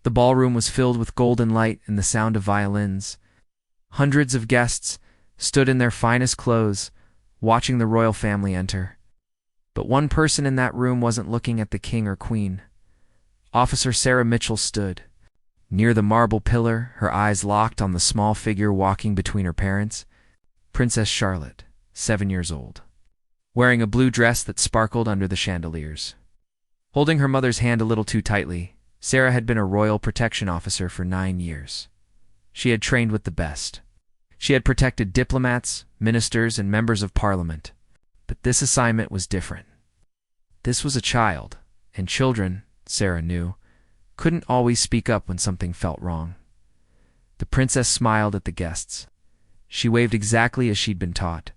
The ballroom was filled with golden light and the sound of violins. Hundreds of guests stood in their finest clothes, watching the royal family enter. But one person in that room wasn't looking at the king or queen. Officer Sarah Mitchell stood. Near the marble pillar, her eyes locked on the small figure walking between her parents, Princess Charlotte, 7 years old, wearing a blue dress that sparkled under the chandeliers. Holding her mother's hand a little too tightly, Sarah had been a royal protection officer for 9 years. She had trained with the best. She had protected diplomats, ministers, and members of parliament. But this assignment was different. This was a child, and children, Sarah knew, couldn't always speak up when something felt wrong. The princess smiled at the guests. She waved exactly as she'd been taught.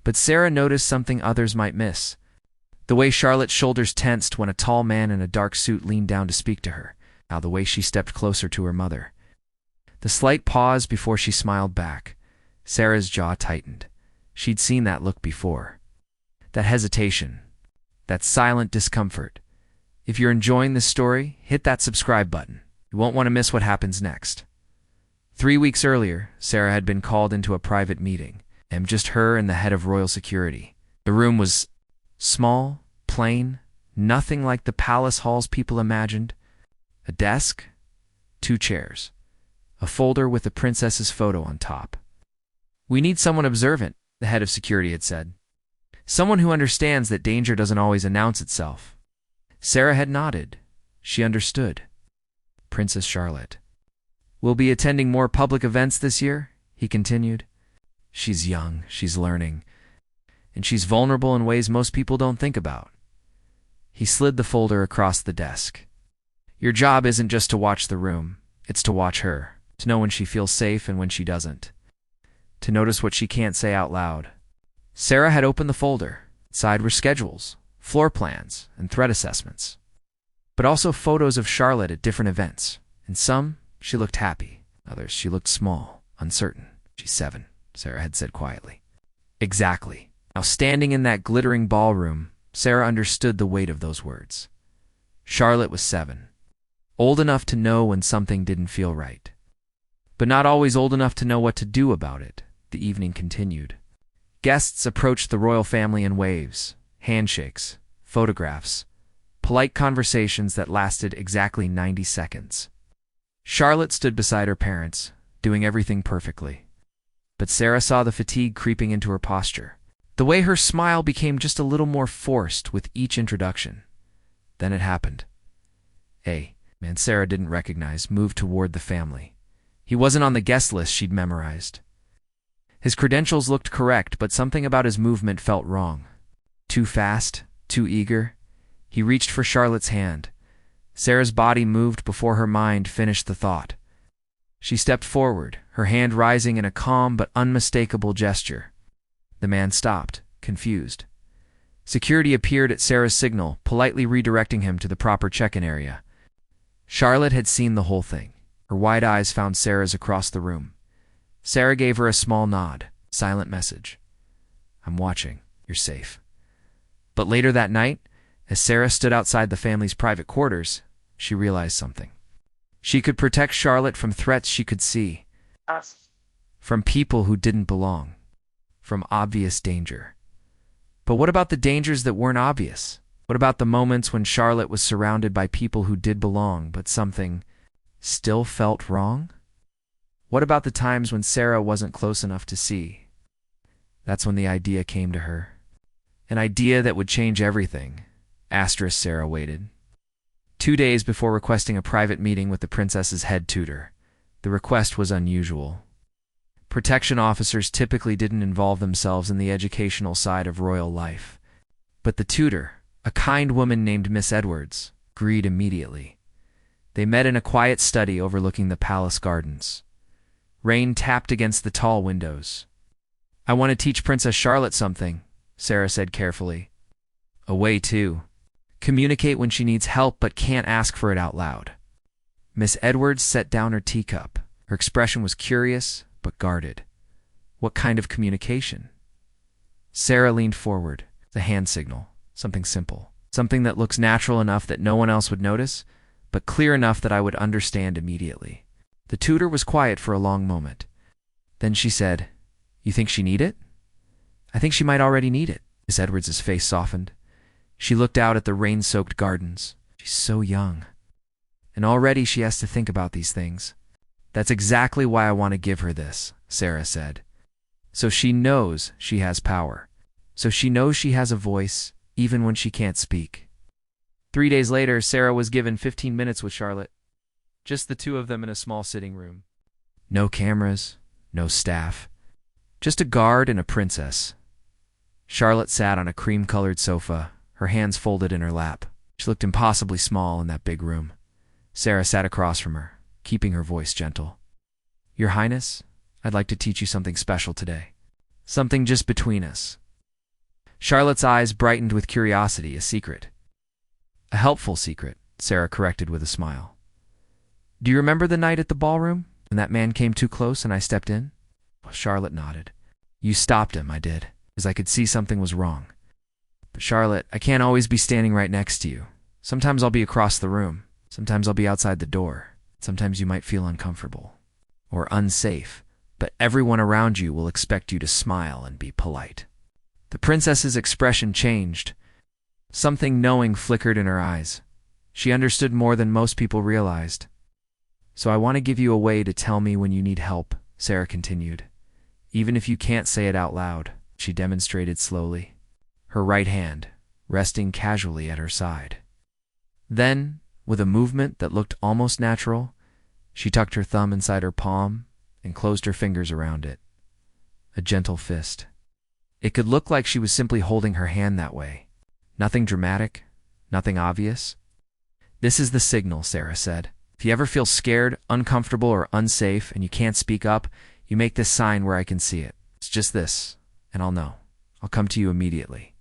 But Sarah noticed something others might miss. The way Charlotte's shoulders tensed when a tall man in a dark suit leaned down to speak to her, now the way she stepped closer to her mother. The slight pause before she smiled back. Sarah's jaw tightened. She'd seen that look before. That hesitation. That silent discomfort. If you're enjoying this story, hit that subscribe button. You won't want to miss what happens next. 3 weeks earlier, Sarah had been called into a private meeting, and just her and the head of royal security. The room was small, plain, nothing like the palace halls people imagined. A desk, 2 chairs, a folder with the princess's photo on top. "We need someone observant," the head of security had said. "Someone who understands that danger doesn't always announce itself." Sarah had nodded. She understood. Princess Charlotte. "Will be attending more public events this year," he continued. "She's young, she's learning, and she's vulnerable in ways most people don't think about." He slid the folder across the desk. "Your job isn't just to watch the room, it's to watch her, to know when she feels safe and when she doesn't, to notice what she can't say out loud." Sarah had opened the folder. Inside were schedules, floor plans, and threat assessments, but also photos of Charlotte at different events. In some, she looked happy. Others, she looked small, uncertain. "She's 7, Sarah had said quietly. Exactly. Now, standing in that glittering ballroom, Sarah understood the weight of those words. Charlotte was 7. Old enough to know when something didn't feel right, but not always old enough to know what to do about it. The evening continued. Guests approached the royal family in waves, handshakes, photographs, polite conversations that lasted exactly 90 seconds. Charlotte stood beside her parents, doing everything perfectly. But Sarah saw the fatigue creeping into her posture. The way her smile became just a little more forced with each introduction. Then it happened. A man Sarah didn't recognize moved toward the family. He wasn't on the guest list she'd memorized. His credentials looked correct, but something about his movement felt wrong. Too fast, too eager. He reached for Charlotte's hand. Sarah's body moved before her mind finished the thought. She stepped forward, her hand rising in a calm but unmistakable gesture. The man stopped, confused. Security appeared at Sarah's signal, politely redirecting him to the proper check-in area. Charlotte had seen the whole thing. Her wide eyes found Sarah's across the room. Sarah gave her a small nod, silent message. "I'm watching. You're safe." But later that night, as Sarah stood outside the family's private quarters, she realized something. She could protect Charlotte from threats she could see, from people who didn't belong, from obvious danger. But what about the dangers that weren't obvious? What about the moments when Charlotte was surrounded by people who did belong, but something still felt wrong? What about the times when Sarah wasn't close enough to see? That's when the idea came to her. An idea that would change everything. Asterisk Sarah waited. 2 days before requesting a private meeting with the princess's head tutor. The request was unusual. Protection officers typically didn't involve themselves in the educational side of royal life. But the tutor, a kind woman named Miss Edwards, agreed immediately. They met in a quiet study overlooking the palace gardens. Rain tapped against the tall windows. "I want to teach Princess Charlotte something," Sarah said carefully. "A way to communicate when she needs help but can't ask for it out loud." Miss Edwards set down her teacup. Her expression was curious but guarded. "What kind of communication?" Sarah leaned forward. The hand signal. Something simple. Something that looks natural enough that no one else would notice, but clear enough that I would understand immediately. The tutor was quiet for a long moment. Then she said, "You think she need it?" "I think she might already need it." Miss Edwards's face softened. She looked out at the rain-soaked gardens. She's so young. And already she has to think about these things. "That's exactly why I want to give her this," Sarah said. "So she knows she has power. So she knows she has a voice, even when she can't speak." 3 days later, Sarah was given 15 minutes with Charlotte. Just the two of them in a small sitting room. No cameras, no staff. Just a guard and a princess. Charlotte sat on a cream-colored sofa, her hands folded in her lap. She looked impossibly small in that big room. Sarah sat across from her, keeping her voice gentle. "Your Highness, I'd like to teach you something special today. Something just between us." Charlotte's eyes brightened with curiosity. "A secret." "A helpful secret," Sarah corrected with a smile. "Do you remember the night at the ballroom, when that man came too close and I stepped in?" Charlotte nodded. "You stopped him, I did, because I could see something was wrong. But Charlotte, I can't always be standing right next to you. Sometimes I'll be across the room. Sometimes I'll be outside the door. Sometimes you might feel uncomfortable or unsafe, but everyone around you will expect you to smile and be polite." The princess's expression changed. Something knowing flickered in her eyes. She understood more than most people realized. "So I want to give you a way to tell me when you need help," Sarah continued. "Even if you can't say it out loud," she demonstrated slowly, her right hand resting casually at her side. Then, with a movement that looked almost natural, she tucked her thumb inside her palm and closed her fingers around it. A gentle fist. It could look like she was simply holding her hand that way. Nothing dramatic, nothing obvious. "This is the signal," Sarah said. "If you ever feel scared, uncomfortable, or unsafe, and you can't speak up, you make this sign where I can see it. It's just this, and I'll know. I'll come to you immediately."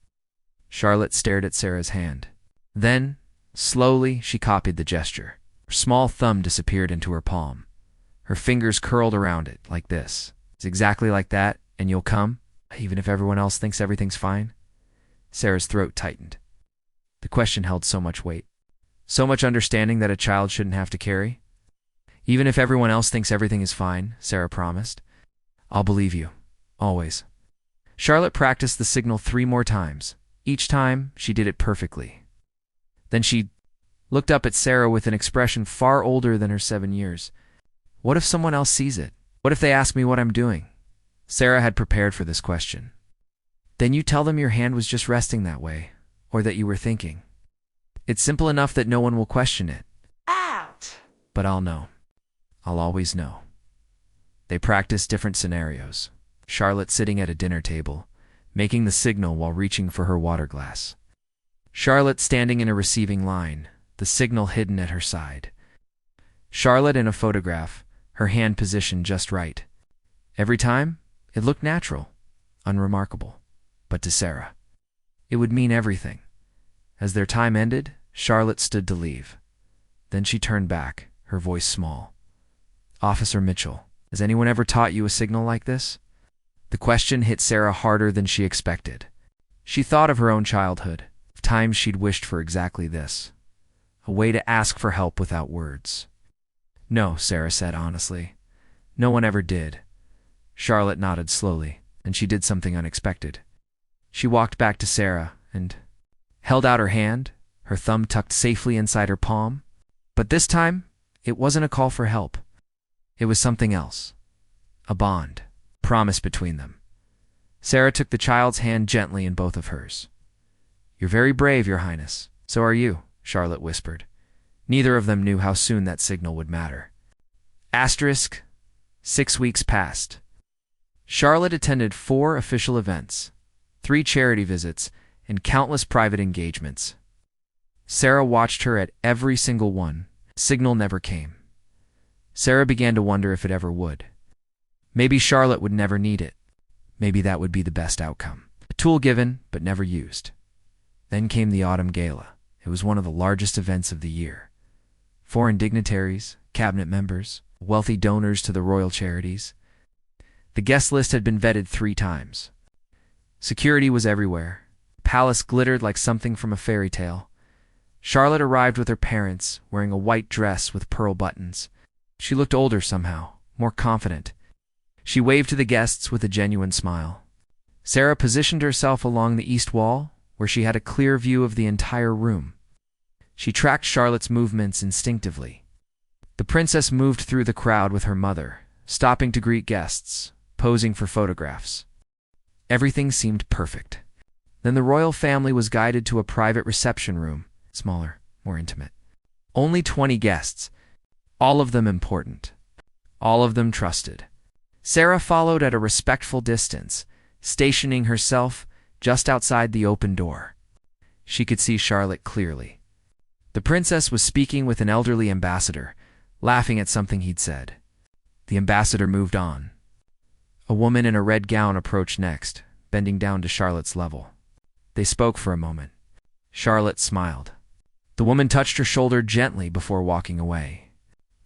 Charlotte stared at Sarah's hand. Then, slowly, she copied the gesture. Her small thumb disappeared into her palm. Her fingers curled around it, like this. "It's exactly like that, and you'll come, even if everyone else thinks everything's fine?" Sarah's throat tightened. The question held so much weight. So much understanding that a child shouldn't have to carry. "Even if everyone else thinks everything is fine," Sarah promised. "I'll believe you. Always." Charlotte practiced the signal 3 more times. Each time, she did it perfectly. Then she looked up at Sarah with an expression far older than her 7 years. "What if someone else sees it? What if they ask me what I'm doing?" Sarah had prepared for this question. "Then you tell them your hand was just resting that way, or that you were thinking. It's simple enough that no one will question it." Out! "But I'll know. I'll always know." They practiced different scenarios. Charlotte sitting at a dinner table, making the signal while reaching for her water glass. Charlotte standing in a receiving line, the signal hidden at her side. Charlotte in a photograph, her hand positioned just right. Every time, it looked natural, unremarkable. But to Sarah, it would mean everything. As their time ended, Charlotte stood to leave. Then she turned back, her voice small. "Officer Mitchell, has anyone ever taught you a signal like this?" The question hit Sarah harder than she expected. She thought of her own childhood, of times she'd wished for exactly this. A way to ask for help without words. "No," Sarah said honestly. "No one ever did." Charlotte nodded slowly, and she did something unexpected. She walked back to Sarah and held out her hand, her thumb tucked safely inside her palm. But this time, it wasn't a call for help. It was something else. A bond, promise between them. Sarah took the child's hand gently in both of hers. "You're very brave, Your Highness. So are you," Charlotte whispered. Neither of them knew how soon that signal would matter. Asterisk, 6 weeks passed. Charlotte attended 4 official events, 3 charity visits, and countless private engagements. Sarah watched her at every single one. Signal never came. Sarah began to wonder if it ever would. Maybe Charlotte would never need it. Maybe that would be the best outcome. A tool given, but never used. Then came the Autumn Gala. It was one of the largest events of the year. Foreign dignitaries, cabinet members, wealthy donors to the royal charities. The guest list had been vetted 3 times. Security was everywhere. The palace glittered like something from a fairy tale. Charlotte arrived with her parents, wearing a white dress with pearl buttons. She looked older somehow, more confident. She waved to the guests with a genuine smile. Sarah positioned herself along the east wall, where she had a clear view of the entire room. She tracked Charlotte's movements instinctively. The princess moved through the crowd with her mother, stopping to greet guests, posing for photographs. Everything seemed perfect. Then the royal family was guided to a private reception room, smaller, more intimate. Only 20 guests, all of them important, all of them trusted. Sarah followed at a respectful distance, stationing herself just outside the open door. She could see Charlotte clearly. The princess was speaking with an elderly ambassador, laughing at something he'd said. The ambassador moved on. A woman in a red gown approached next, bending down to Charlotte's level. They spoke for a moment. Charlotte smiled. The woman touched her shoulder gently before walking away.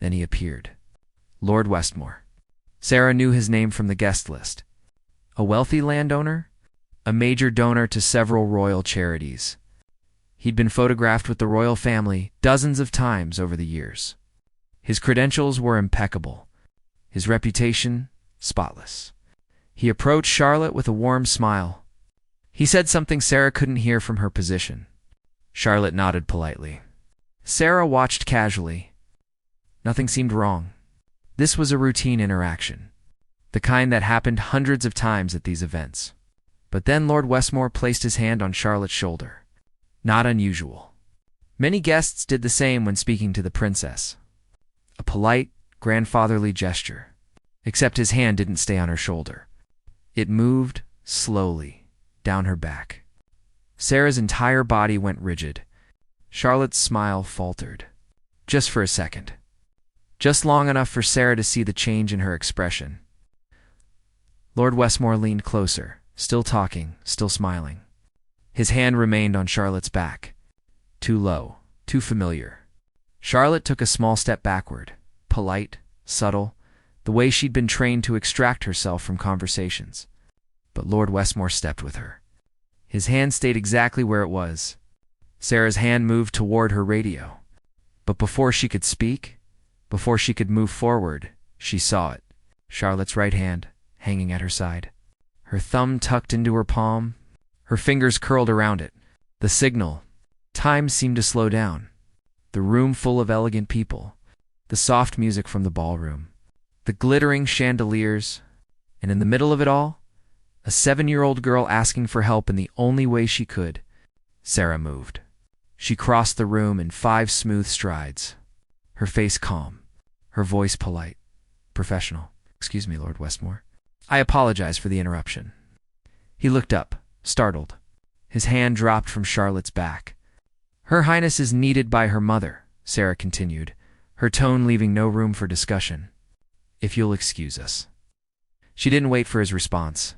Then he appeared. Lord Westmore. Sarah knew his name from the guest list. A wealthy landowner? A major donor to several royal charities. He'd been photographed with the royal family dozens of times over the years. His credentials were impeccable. His reputation, spotless. He approached Charlotte with a warm smile. He said something Sarah couldn't hear from her position. Charlotte nodded politely. Sarah watched casually. Nothing seemed wrong. This was a routine interaction, the kind that happened hundreds of times at these events. But then Lord Westmore placed his hand on Charlotte's shoulder. Not unusual. Many guests did the same when speaking to the princess. A polite, grandfatherly gesture. Except his hand didn't stay on her shoulder. It moved, slowly, down her back. Sarah's entire body went rigid. Charlotte's smile faltered. Just for a second. Just long enough for Sarah to see the change in her expression. Lord Westmore leaned closer, still talking, still smiling. His hand remained on Charlotte's back. Too low, too familiar. Charlotte took a small step backward, polite, subtle, the way she'd been trained to extract herself from conversations. But Lord Westmore stepped with her. His hand stayed exactly where it was. Sarah's hand moved toward her radio. But before she could speak, before she could move forward, she saw it. Charlotte's right hand, hanging at her side. Her thumb tucked into her palm, her fingers curled around it. The signal. Time seemed to slow down. The room full of elegant people. The soft music from the ballroom. The glittering chandeliers. And in the middle of it all, a 7-year-old girl asking for help in the only way she could. Sarah moved. She crossed the room in 5 smooth strides. Her face calm. Her voice polite. Professional. Excuse me, Lord Westmore. I apologize for the interruption. He looked up, startled. His hand dropped from Charlotte's back. Her Highness is needed by her mother, Sarah continued, her tone leaving no room for discussion. If you'll excuse us. She didn't wait for his response.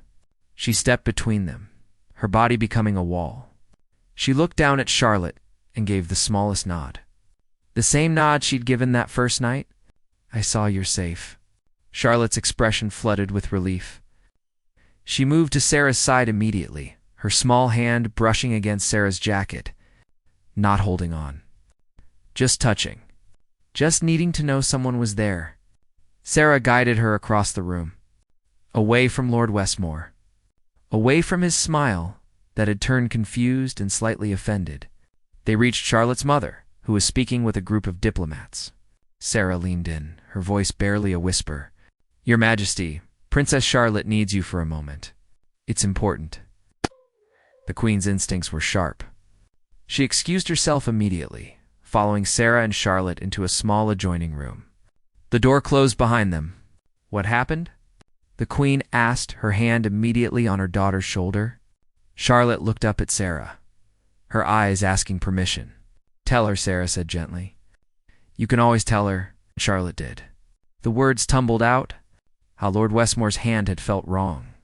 She stepped between them, her body becoming a wall. She looked down at Charlotte and gave the smallest nod. The same nod she'd given that first night. I saw you're safe. Charlotte's expression flooded with relief. She moved to Sarah's side immediately, her small hand brushing against Sarah's jacket, not holding on. Just touching. Just needing to know someone was there. Sarah guided her across the room. Away from Lord Westmore. Away from his smile that had turned confused and slightly offended. They reached Charlotte's mother, who was speaking with a group of diplomats. Sarah leaned in, her voice barely a whisper. Your Majesty, Princess Charlotte needs you for a moment. It's important. The Queen's instincts were sharp. She excused herself immediately, following Sarah and Charlotte into a small adjoining room. The door closed behind them. What happened? The Queen asked, her hand immediately on her daughter's shoulder. Charlotte looked up at Sarah, her eyes asking permission. Tell her, Sarah said gently. You can always tell her, Charlotte did. The words tumbled out, how Lord Westmore's hand had felt wrong,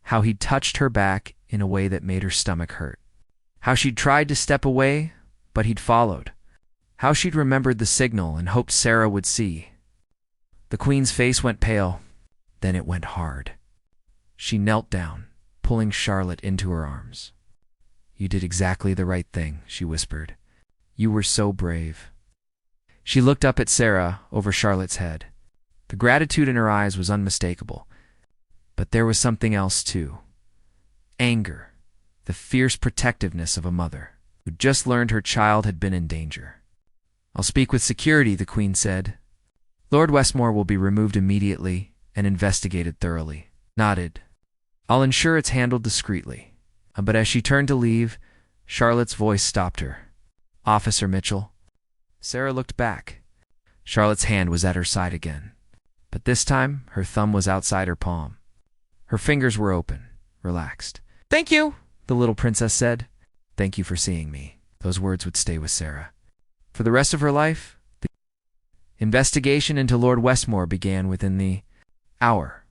how he'd touched her back in a way that made her stomach hurt, how she'd tried to step away, but he'd followed, how she'd remembered the signal and hoped Sarah would see. The Queen's face went pale, then it went hard. She knelt down, pulling Charlotte into her arms. You did exactly the right thing, she whispered. You were so brave." She looked up at Sarah over Charlotte's head. The gratitude in her eyes was unmistakable. But there was something else too. Anger, the fierce protectiveness of a mother who just learned her child had been in danger. "I'll speak with security," the Queen said. "Lord Westmore will be removed immediately and investigated thoroughly." Nodded. "I'll ensure it's handled discreetly." But as she turned to leave, Charlotte's voice stopped her. "Officer Mitchell." Sarah looked back. Charlotte's hand was at her side again, but this time her thumb was outside her palm. Her fingers were open, relaxed. "Thank you," the little princess said. "Thank you for seeing me." Those words would stay with Sarah. For the rest of her life, the investigation into Lord Westmore began within the hour.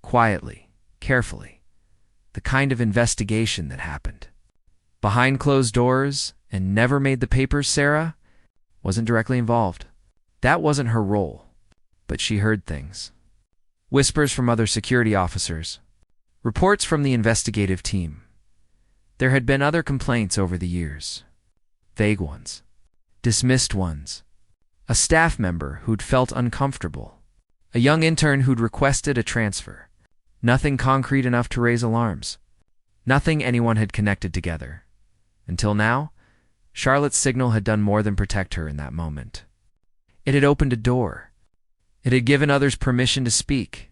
Quietly, carefully. The kind of investigation that happened behind closed doors and never made the papers. Sarah wasn't directly involved. That wasn't her role. But she heard things. Whispers from other security officers. Reports from the investigative team. There had been other complaints over the years. Vague ones. Dismissed ones. A staff member who'd felt uncomfortable. A young intern who'd requested a transfer. Nothing concrete enough to raise alarms. Nothing anyone had connected together. Until now, Charlotte's signal had done more than protect her in that moment. It had opened a door. It had given others permission to speak.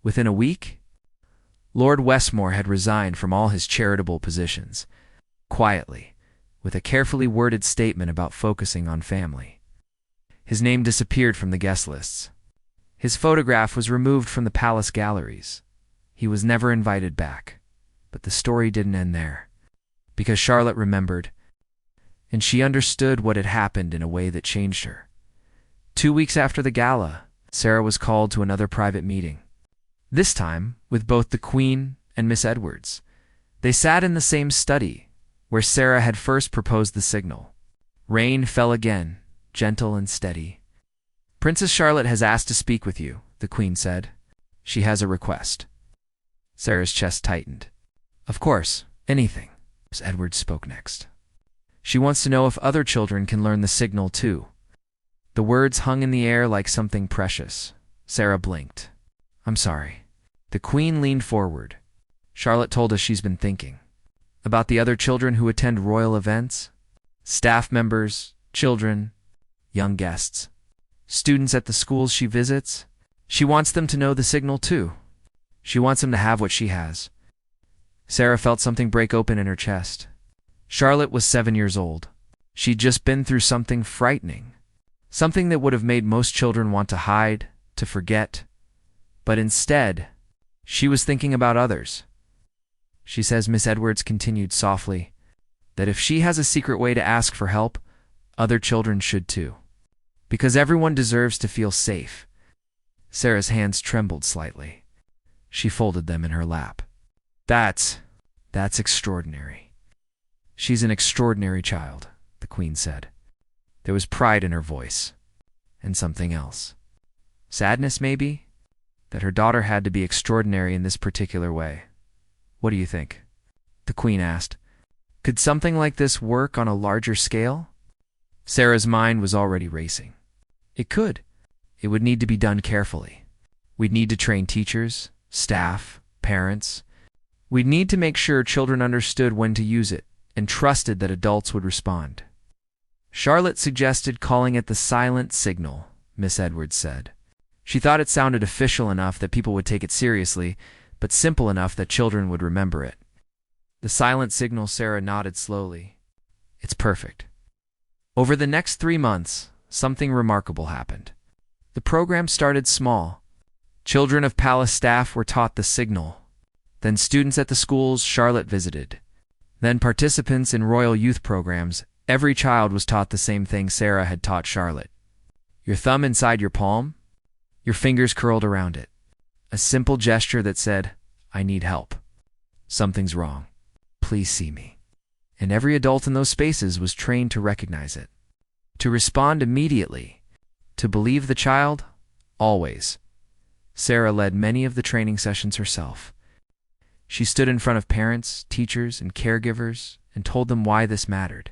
Within a week, Lord Westmore had resigned from all his charitable positions, quietly, with a carefully worded statement about focusing on family. His name disappeared from the guest lists. His photograph was removed from the palace galleries. He was never invited back. But the story didn't end there, because Charlotte remembered, and she understood what had happened in a way that changed her. 2 weeks after the gala, Sarah was called to another private meeting. This time, with both the Queen and Miss Edwards. They sat in the same study, where Sarah had first proposed the signal. Rain fell again, gentle and steady. "Princess Charlotte has asked to speak with you," the Queen said. "She has a request." Sarah's chest tightened. "Of course, anything." Miss Edwards spoke next. "She wants to know if other children can learn the signal too." The words hung in the air like something precious. Sarah blinked. "I'm sorry." The Queen leaned forward. "Charlotte told us she's been thinking. About the other children who attend royal events? Staff members, children, young guests. Students at the schools she visits? She wants them to know the signal too. She wants them to have what she has." Sarah felt something break open in her chest. Charlotte was 7 years old. She'd just been through something frightening. Something that would have made most children want to hide, to forget. But instead, she was thinking about others. "She says," Miss Edwards continued softly, "that if she has a secret way to ask for help, other children should too. Because everyone deserves to feel safe." Sarah's hands trembled slightly. She folded them in her lap. That's extraordinary." "She's an extraordinary child," the Queen said. There was pride in her voice. And something else. Sadness, maybe? That her daughter had to be extraordinary in this particular way. "What do you think?" the Queen asked. "Could something like this work on a larger scale?" Sarah's mind was already racing. It could. It would need to be done carefully. We'd need to train teachers, staff, parents. We'd need to make sure children understood when to use it and trusted that adults would respond. Charlotte suggested calling it the silent signal, Miss Edwards said. She thought it sounded official enough that people would take it seriously, but simple enough that children would remember it. The silent signal. Sarah nodded slowly. "It's perfect." Over the next 3 months, something remarkable happened. The program started small. Children of palace staff were taught the signal. Then students at the schools Charlotte visited. Then participants in royal youth programs. Every child was taught the same thing Sarah had taught Charlotte. Your thumb inside your palm, your fingers curled around it. A simple gesture that said, "I need help. Something's wrong. Please see me." And every adult in those spaces was trained to recognize it, to respond immediately, to believe the child, always. Sarah led many of the training sessions herself. She stood in front of parents, teachers, and caregivers and told them why this mattered.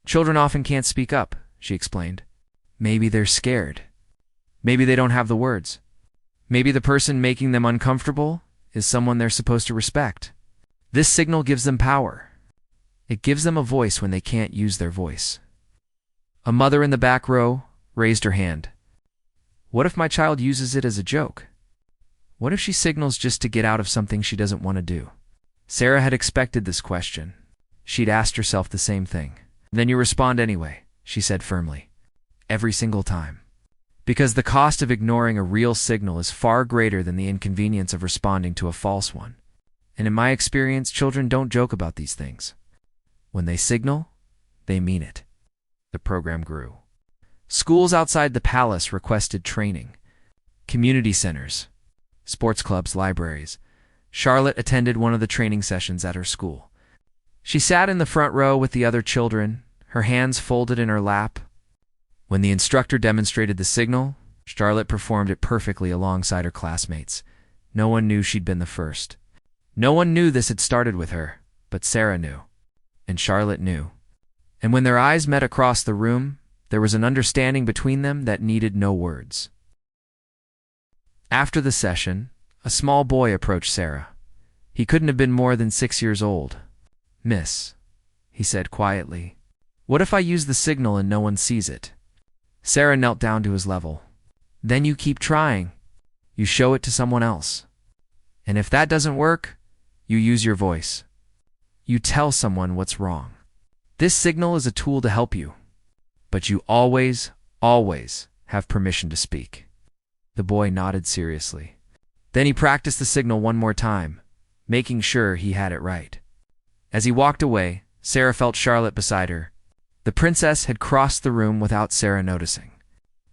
Children often can't speak up, she explained. Maybe they're scared. Maybe they don't have the words. Maybe the person making them uncomfortable is someone they're supposed to respect. This signal gives them power. It gives them a voice when they can't use their voice. A mother in the back row raised her hand. What if my child uses it as a joke? What if she signals just to get out of something she doesn't want to do? Sarah had expected this question. She'd asked herself the same thing. Then you respond anyway, she said firmly. Every single time. Because the cost of ignoring a real signal is far greater than the inconvenience of responding to a false one. And in my experience, children don't joke about these things. When they signal, they mean it. The program grew. Schools outside the palace requested training. Community centers, sports clubs, libraries. Charlotte attended one of the training sessions at her school. She sat in the front row with the other children, her hands folded in her lap. When the instructor demonstrated the signal, Charlotte performed it perfectly alongside her classmates. No one knew she'd been the first. No one knew this had started with her, but Sarah knew. And Charlotte knew. And when their eyes met across the room, there was an understanding between them that needed no words. After the session, a small boy approached Sarah. He couldn't have been more than 6 years old. Miss, he said quietly, what if I use the signal and no one sees it? Sarah knelt down to his level. Then you keep trying. You show it to someone else. And if that doesn't work, you use your voice. You tell someone what's wrong. This signal is a tool to help you. But you always, always have permission to speak. The boy nodded seriously. Then he practiced the signal one more time, making sure he had it right. As he walked away, Sarah felt Charlotte beside her. The princess had crossed the room without Sarah noticing.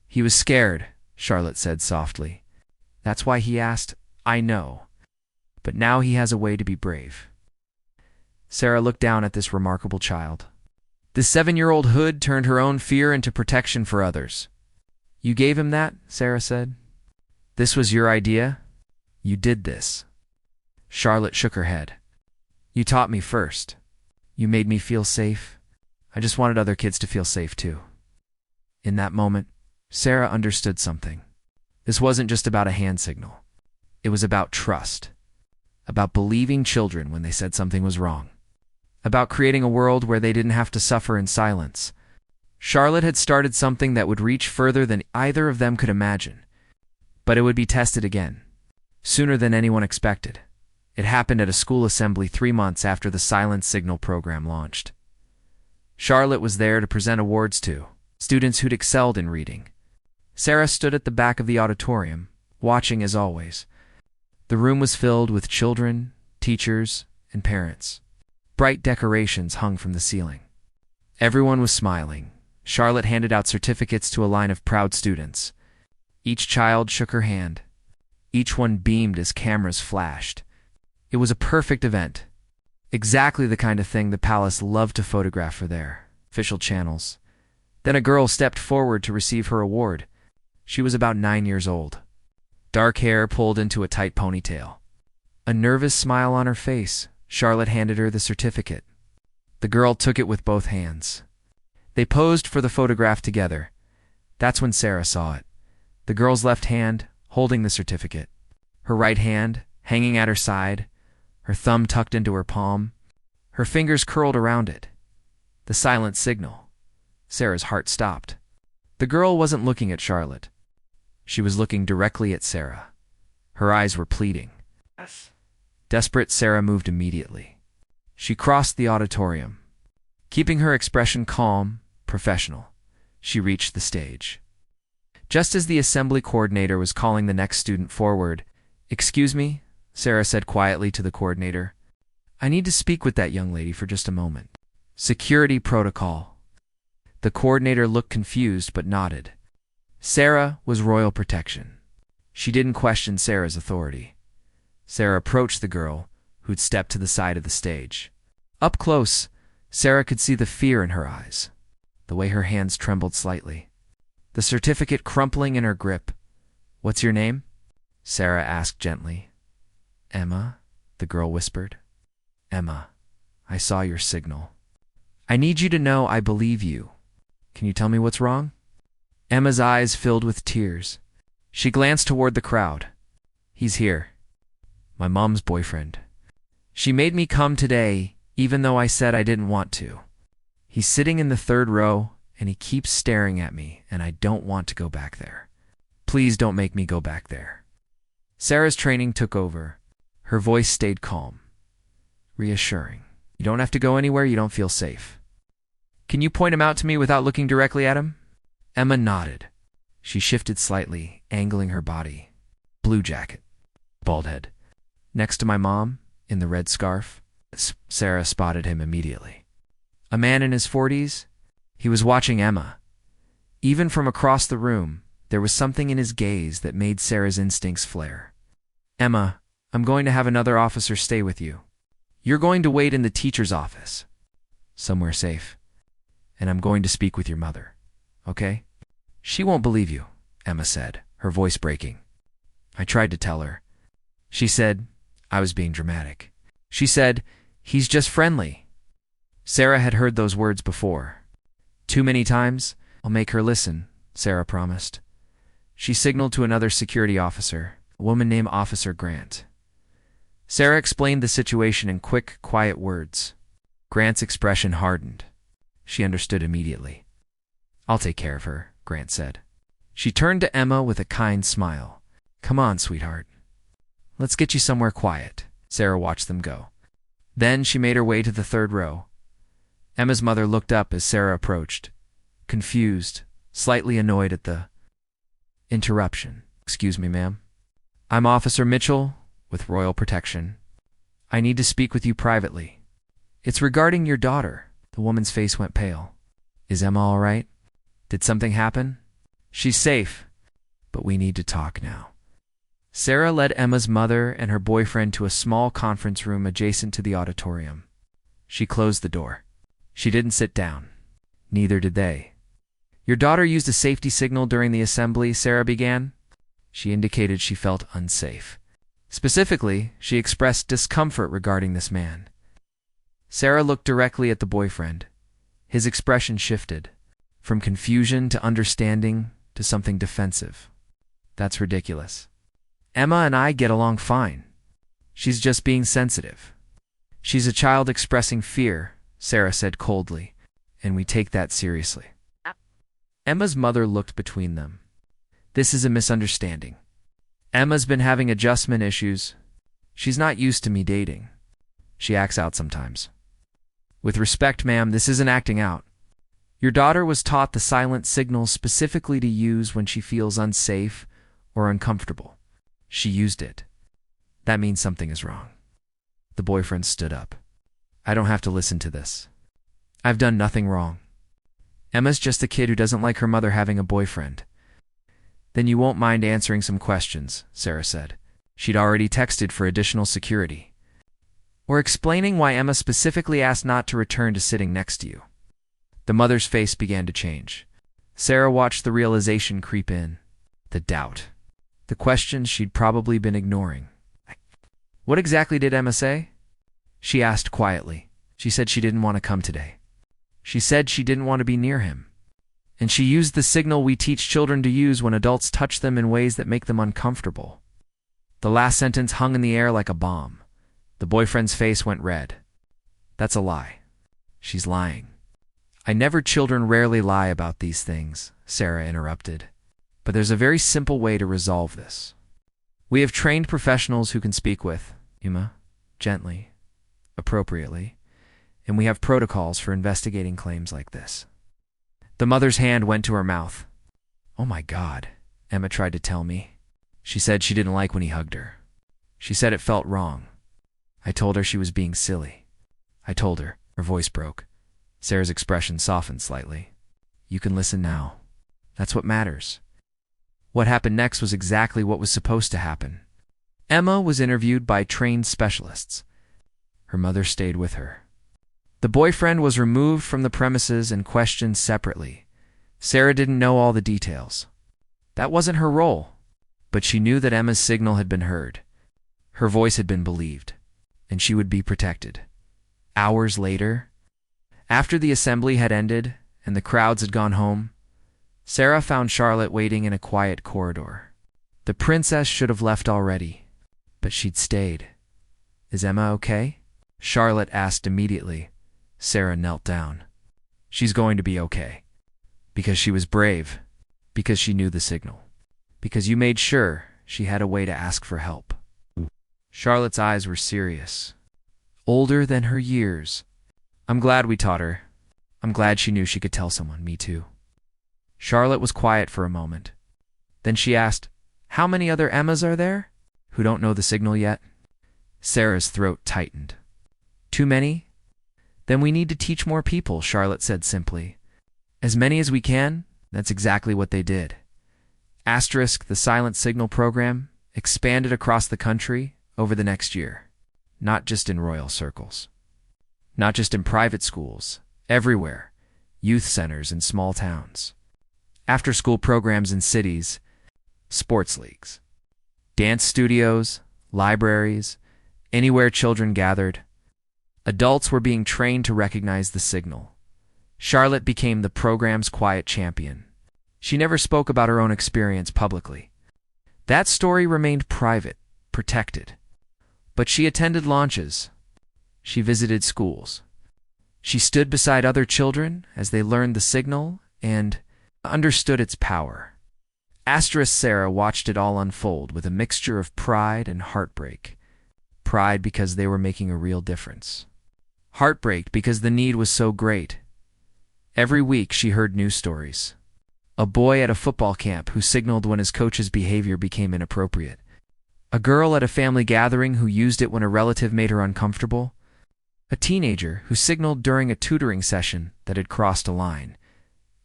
He was scared, Charlotte said softly. That's why he asked, I know. But now he has a way to be brave. Sarah looked down at this remarkable child. This 7-year-old hood turned her own fear into protection for others. You gave him that, Sarah said. This was your idea? You did this. Charlotte shook her head. You taught me first. You made me feel safe. I just wanted other kids to feel safe too. In that moment, Sarah understood something. This wasn't just about a hand signal. It was about trust. About believing children when they said something was wrong. About creating a world where they didn't have to suffer in silence. Charlotte had started something that would reach further than either of them could imagine. But it would be tested again. Sooner than anyone expected. It happened at a school assembly 3 months after the Silent Signal program launched. Charlotte was there to present awards to students who'd excelled in reading. Sarah stood at the back of the auditorium, watching as always. The room was filled with children, teachers, and parents. Bright decorations hung from the ceiling. Everyone was smiling. Charlotte handed out certificates to a line of proud students. Each child shook her hand. Each one beamed as cameras flashed. It was a perfect event. Exactly the kind of thing the palace loved to photograph for their official channels. Then a girl stepped forward to receive her award. She was about 9 years old. Dark hair pulled into a tight ponytail. A nervous smile on her face, Charlotte handed her the certificate. The girl took it with both hands. They posed for the photograph together. That's when Sarah saw it. The girl's left hand holding the certificate. Her right hand hanging at her side, her thumb tucked into her palm, her fingers curled around it. The silent signal. Sarah's heart stopped. The girl wasn't looking at Charlotte. She was looking directly at Sarah. Her eyes were pleading. Yes. Desperate, Sarah moved immediately. She crossed the auditorium. Keeping her expression calm, professional, she reached the stage. Just as the assembly coordinator was calling the next student forward, "Excuse me," Sarah said quietly to the coordinator. "I need to speak with that young lady for just a moment." Security protocol. The coordinator looked confused but nodded. Sarah was royal protection. She didn't question Sarah's authority. Sarah approached the girl, who'd stepped to the side of the stage. Up close, Sarah could see the fear in her eyes, the way her hands trembled slightly. The certificate crumpling in her grip. "What's your name?" Sarah asked gently. "Emma," the girl whispered. "Emma, I saw your signal. I need you to know I believe you. Can you tell me what's wrong? Emma's eyes filled with tears. She glanced toward the crowd. He's here. My mom's boyfriend. She made me come today, even though I said I didn't want to. He's sitting in the third row, and he keeps staring at me, and I don't want to go back there. Please don't make me go back there. Sarah's training took over. Her voice stayed calm, reassuring. You don't have to go anywhere you don't feel safe. Can you point him out to me without looking directly at him? Emma nodded. She shifted slightly, angling her body. Blue jacket. Bald head. Next to my mom, in the red scarf. Sarah spotted him immediately. A man in his 40s. He was watching Emma. Even from across the room, there was something in his gaze that made Sarah's instincts flare. Emma, I'm going to have another officer stay with you. You're going to wait in the teacher's office, somewhere safe, and I'm going to speak with your mother, okay? She won't believe you, Emma said, her voice breaking. I tried to tell her. She said I was being dramatic. She said, he's just friendly. Sarah had heard those words before. Too many times. I'll make her listen, Sarah promised. She signaled to another security officer, a woman named Officer Grant. Sarah explained the situation in quick, quiet words. Grant's expression hardened. She understood immediately. I'll take care of her, Grant said. She turned to Emma with a kind smile. Come on, sweetheart. Let's get you somewhere quiet. Sarah watched them go. Then she made her way to the third row. Emma's mother looked up as Sarah approached, confused, slightly annoyed at the interruption. Excuse me, ma'am. I'm Officer Mitchell with Royal Protection. I need to speak with you privately. It's regarding your daughter. The woman's face went pale. Is Emma all right? Did something happen? She's safe, but we need to talk now. Sarah led Emma's mother and her boyfriend to a small conference room adjacent to the auditorium. She closed the door. She didn't sit down. Neither did they. Your daughter used a safety signal during the assembly, Sarah began. She indicated she felt unsafe. Specifically, she expressed discomfort regarding this man. Sarah looked directly at the boyfriend. His expression shifted, from confusion to understanding to something defensive. That's ridiculous. Emma and I get along fine. She's just being sensitive. She's a child expressing fear, Sarah said coldly, and we take that seriously. Emma's mother looked between them. This is a misunderstanding. Emma's been having adjustment issues. She's not used to me dating. She acts out sometimes. With respect, ma'am, this isn't acting out. Your daughter was taught the silent signals specifically to use when she feels unsafe or uncomfortable. She used it. That means something is wrong. The boyfriend stood up. I don't have to listen to this. I've done nothing wrong. Emma's just a kid who doesn't like her mother having a boyfriend. Then you won't mind answering some questions, Sarah said. She'd already texted for additional security. Or explaining why Emma specifically asked not to return to sitting next to you. The mother's face began to change. Sarah watched the realization creep in. The doubt. The questions she'd probably been ignoring. What exactly did Emma say? She asked quietly. She said she didn't want to come today. She said she didn't want to be near him. And she used the signal we teach children to use when adults touch them in ways that make them uncomfortable. The last sentence hung in the air like a bomb. The boyfriend's face went red. That's a lie. She's lying. Children rarely lie about these things, Sarah interrupted. But there's a very simple way to resolve this. We have trained professionals who can speak with Emma, gently, appropriately, and we have protocols for investigating claims like this. The mother's hand went to her mouth. Oh my God, Emma tried to tell me. She said she didn't like when he hugged her. She said it felt wrong. I told her she was being silly. I told her. Her voice broke. Sarah's expression softened slightly. You can listen now. That's what matters. What happened next was exactly what was supposed to happen. Emma was interviewed by trained specialists. Her mother stayed with her. The boyfriend was removed from the premises and questioned separately. Sarah didn't know all the details. That wasn't her role. But she knew that Emma's signal had been heard. Her voice had been believed. And she would be protected. Hours later, After the assembly had ended and the crowds had gone home, Sarah found Charlotte waiting in a quiet corridor. The princess should have left already, but she'd stayed. "Is Emma okay?" Charlotte asked immediately. Sarah knelt down. "She's going to be okay. Because she was brave. Because she knew the signal. Because you made sure she had a way to ask for help." Charlotte's eyes were serious. Older than her years. "I'm glad we taught her. I'm glad she knew she could tell someone. Me too." Charlotte was quiet for a moment. Then she asked, "How many other Emmas are there who don't know the signal yet?" Sarah's throat tightened. "Too many? Then we need to teach more people," Charlotte said simply. "As many as we can." That's exactly what they did. Asterisk, the silent signal program, expanded across the country over the next year. Not just in royal circles. Not just in private schools. Everywhere. Youth centers in small towns. After-school programs in cities. Sports leagues. Dance studios. Libraries. Anywhere children gathered. Adults were being trained to recognize the signal. Charlotte became the program's quiet champion. She never spoke about her own experience publicly. That story remained private, protected. But she attended launches. She visited schools. She stood beside other children as they learned the signal and understood its power. Asterisk Sarah watched it all unfold with a mixture of pride and heartbreak. Pride because they were making a real difference. Heartbreak because the need was so great. Every week she heard news stories. A boy at a football camp who signaled when his coach's behavior became inappropriate. A girl at a family gathering who used it when a relative made her uncomfortable. A teenager who signaled during a tutoring session that had crossed a line.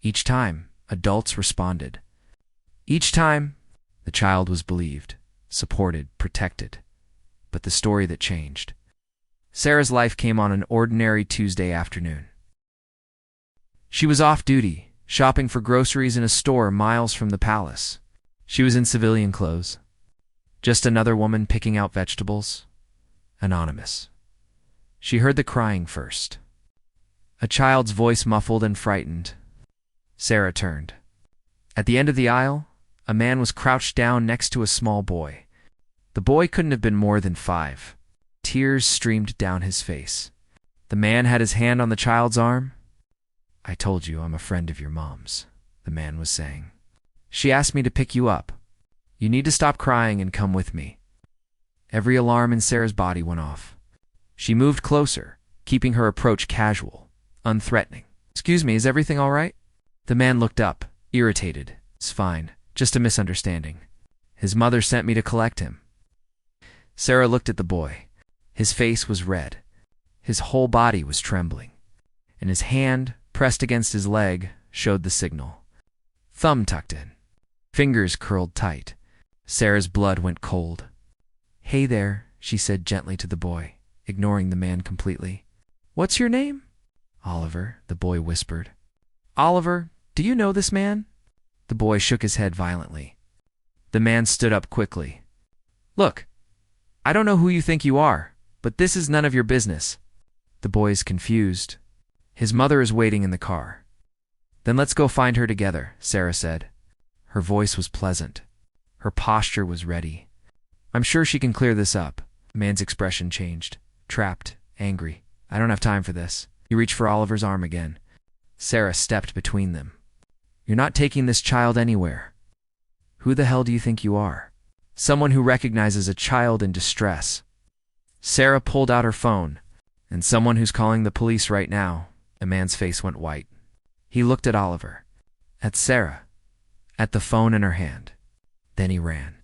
Each time, adults responded. Each time, the child was believed, supported, protected. But the story that changed. Sarah's life came on an ordinary Tuesday afternoon. She was off duty, shopping for groceries in a store miles from the palace. She was in civilian clothes. Just another woman picking out vegetables. Anonymous. She heard the crying first. A child's voice muffled and frightened. Sarah turned. At the end of the aisle, a man was crouched down next to a small boy. The boy couldn't have been more than 5. Tears streamed down his face. The man had his hand on the child's arm. "I told you I'm a friend of your mom's," the man was saying. "She asked me to pick you up. You need to stop crying and come with me." Every alarm in Sarah's body went off. She moved closer, keeping her approach casual, unthreatening. "Excuse me, is everything all right?" The man looked up, irritated. "It's fine, just a misunderstanding. His mother sent me to collect him." Sarah looked at the boy. His face was red. His whole body was trembling. And his hand, pressed against his leg, showed the signal. Thumb tucked in. Fingers curled tight. Sarah's blood went cold. "Hey there," she said gently to the boy, ignoring the man completely. "What's your name?" "Oliver," the boy whispered. "Oliver, do you know this man?" The boy shook his head violently. The man stood up quickly. "Look, I don't know who you think you are, but this is none of your business." The boy's confused. "His mother is waiting in the car." "Then let's go find her together," Sarah said. Her voice was pleasant. Her posture was ready. "I'm sure she can clear this up." The man's expression changed. Trapped, angry. "I don't have time for this." He reached for Oliver's arm again. Sarah stepped between them. "You're not taking this child anywhere." "Who the hell do you think you are?" "Someone who recognizes a child in distress." Sarah pulled out her phone. "And someone who's calling the police right now." The man's face went white. He looked at Oliver, at Sarah, at the phone in her hand. Then he ran.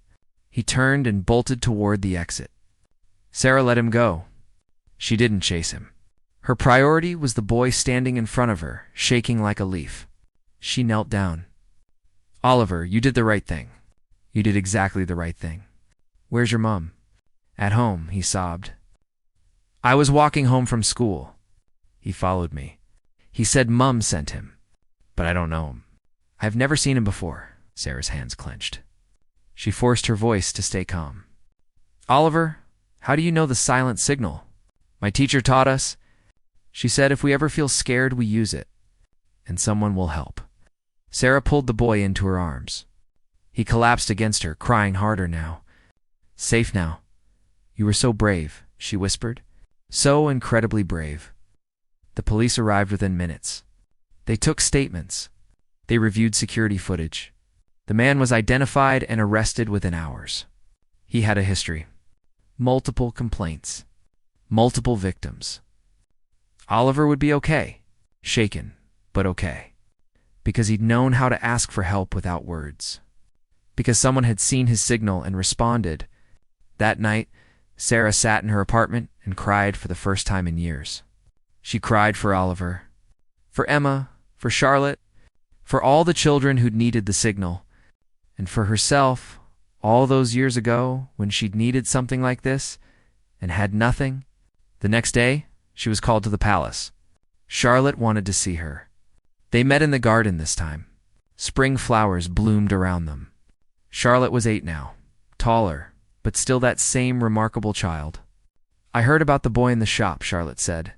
He turned and bolted toward the exit. Sarah let him go. She didn't chase him. Her priority was the boy standing in front of her, shaking like a leaf. She knelt down. "Oliver, you did the right thing. You did exactly the right thing. Where's your mom?" "At home," he sobbed. "I was walking home from school. He followed me. He said Mum sent him, but I don't know him. I've never seen him before." Sarah's hands clenched. She forced her voice to stay calm. "Oliver, how do you know the silent signal? My teacher taught us." She said if we ever feel scared, we use it, and someone will help. Sarah pulled the boy into her arms. He collapsed against her, crying harder now. Safe now. You were so brave, she whispered. So incredibly brave. The police arrived within minutes. They took statements. They reviewed security footage. The man was identified and arrested within hours. He had a history. Multiple complaints. Multiple victims. Oliver would be okay. Shaken, but okay. Because he'd known how to ask for help without words. Because someone had seen his signal and responded. That night, Sarah sat in her apartment and cried for the first time in years. She cried for Oliver, for Emma, for Charlotte, for all the children who'd needed the signal, and for herself, all those years ago when she'd needed something like this and had nothing. The next day, she was called to the palace. Charlotte wanted to see her. They met in the garden this time. Spring flowers bloomed around them. Charlotte was 8 now, taller, but still that same remarkable child. I heard about the boy in the shop, Charlotte said.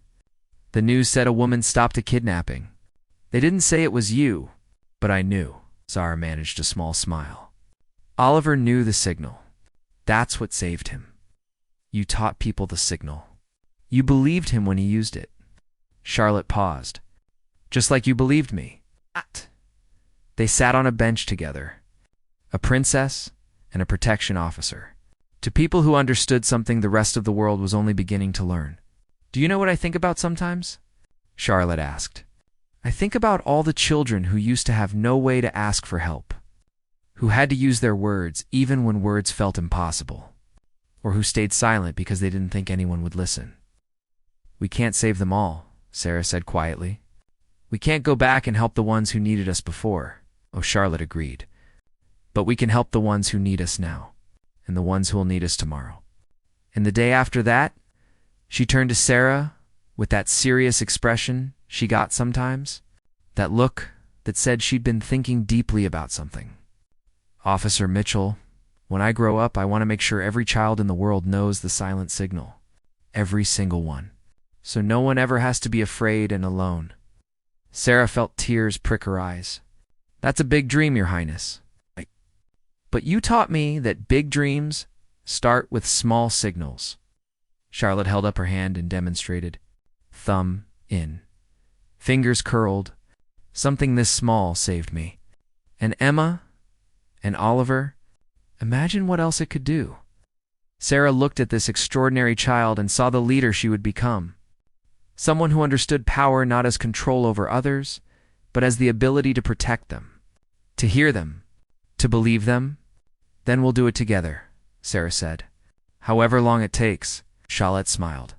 The news said a woman stopped a kidnapping. They didn't say it was you, but I knew. Sarah managed a small smile. Oliver knew the signal. That's what saved him. You taught people the signal. You believed him when he used it. Charlotte paused. Just like you believed me. They sat on a bench together. A princess and a protection officer. To people who understood something the rest of the world was only beginning to learn. Do you know what I think about sometimes? Charlotte asked. I think about all the children who used to have no way to ask for help, who had to use their words even when words felt impossible, or who stayed silent because they didn't think anyone would listen. We can't save them all, Sarah said quietly. We can't go back and help the ones who needed us before. Oh, Charlotte agreed. But we can help the ones who need us now, and the ones who will need us tomorrow. And the day after that, she turned to Sarah with that serious expression she got sometimes, that look that said she'd been thinking deeply about something. Officer Mitchell, when I grow up, I want to make sure every child in the world knows the silent signal. Every single one. So no one ever has to be afraid and alone. Sarah felt tears prick her eyes. That's a big dream, Your Highness. But you taught me that big dreams start with small signals. Charlotte held up her hand and demonstrated. Thumb in. Fingers curled. Something this small saved me. And Emma and Oliver, imagine what else it could do. Sarah looked at this extraordinary child and saw the leader she would become. Someone who understood power not as control over others, but as the ability to protect them, to hear them, to believe them. Then we'll do it together, Sarah said. However long it takes. Charlotte smiled.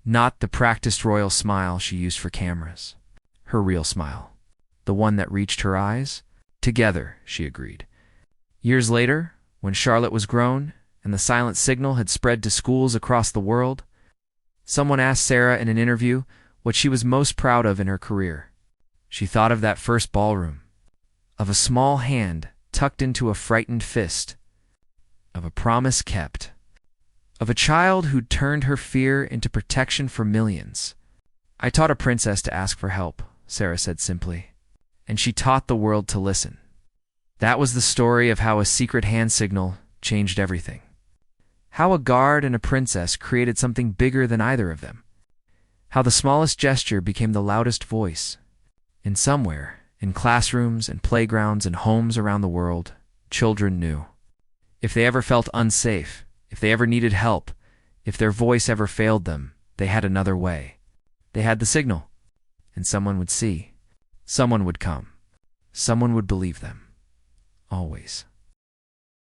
Not the practiced royal smile she used for cameras. Her real smile. The one that reached her eyes. Together, she agreed. Years later, when Charlotte was grown and the silent signal had spread to schools across the world, someone asked Sarah in an interview what she was most proud of in her career. She thought of that first ballroom, of a small hand tucked into a frightened fist, of a promise kept, of a child who'd turned her fear into protection for millions. I taught a princess to ask for help, Sarah said simply, and she taught the world to listen. That was the story of how a secret hand signal changed everything. How a guard and a princess created something bigger than either of them. How the smallest gesture became the loudest voice. And somewhere, in classrooms and playgrounds and homes around the world, children knew. If they ever felt unsafe, if they ever needed help, if their voice ever failed them, they had another way. They had the signal. And someone would see. Someone would come. Someone would believe them. Always.